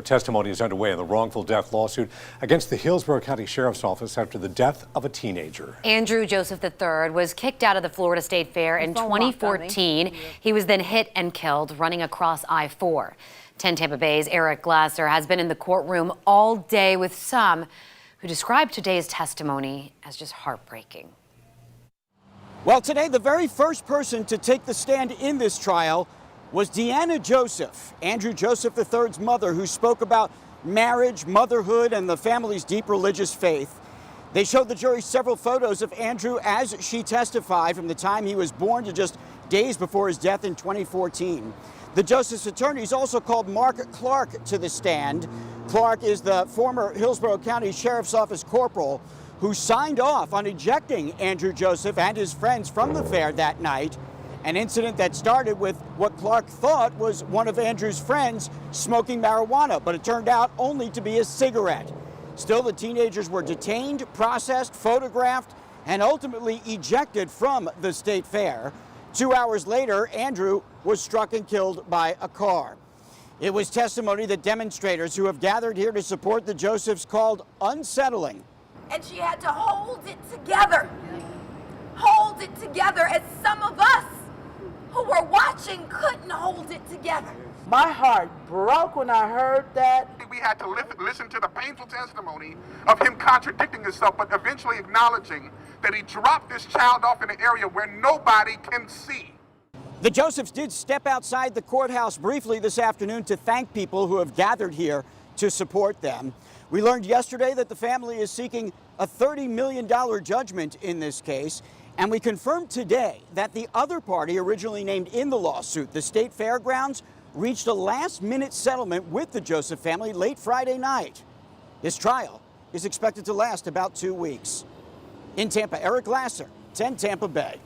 Testimony is underway in the wrongful death lawsuit against the Hillsborough County Sheriff's Office after the death of a teenager. Andrew Joseph III was kicked out of the Florida State Fair in 2014. He was then hit and killed running across I-4. 10 Tampa Bay's Eric Glasser has been in the courtroom all day with some who described today's testimony as just heartbreaking. Well, today, the very first person to take the stand in this trial was Deanna Joseph, Andrew Joseph III's mother, who spoke about marriage, motherhood, and the family's deep religious faith. They showed the jury several photos of Andrew as she testified from the time he was born to just days before his death in 2014. The Joseph's attorneys also called Mark Clark to the stand. Clark is the former Hillsborough County Sheriff's Office corporal who signed off on ejecting Andrew Joseph and his friends from the fair that night. An incident that started with what Clark thought was one of Andrew's friends smoking marijuana, but it turned out only to be a cigarette. Still, the teenagers were detained, processed, photographed, and ultimately ejected from the state fair. 2 hours later, Andrew was struck and killed by a car. It was testimony that demonstrators who have gathered here to support the Josephs called unsettling. And she had to hold it together. Hold it together, as some of us who were watching couldn't hold it together. My heart broke when I heard that. We had to listen to the painful testimony of him contradicting himself, but eventually acknowledging that he dropped this child off in an area where nobody can see. The Josephs did step outside the courthouse briefly this afternoon to thank people who have gathered here to support them. We learned yesterday that the family is seeking a $30 million judgment in this case. And we confirmed today that the other party originally named in the lawsuit, the state fairgrounds, reached a last-minute settlement with the Joseph family late Friday night. This trial is expected to last about 2 weeks. In Tampa, Eric Glasser, 10 Tampa Bay.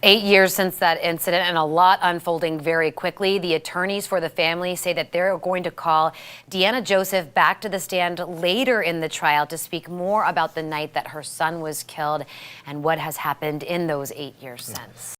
8 years since that incident and a lot unfolding very quickly. The attorneys for the family say that they're going to call Deanna Joseph back to the stand later in the trial to speak more about the night that her son was killed and what has happened in those 8 years since.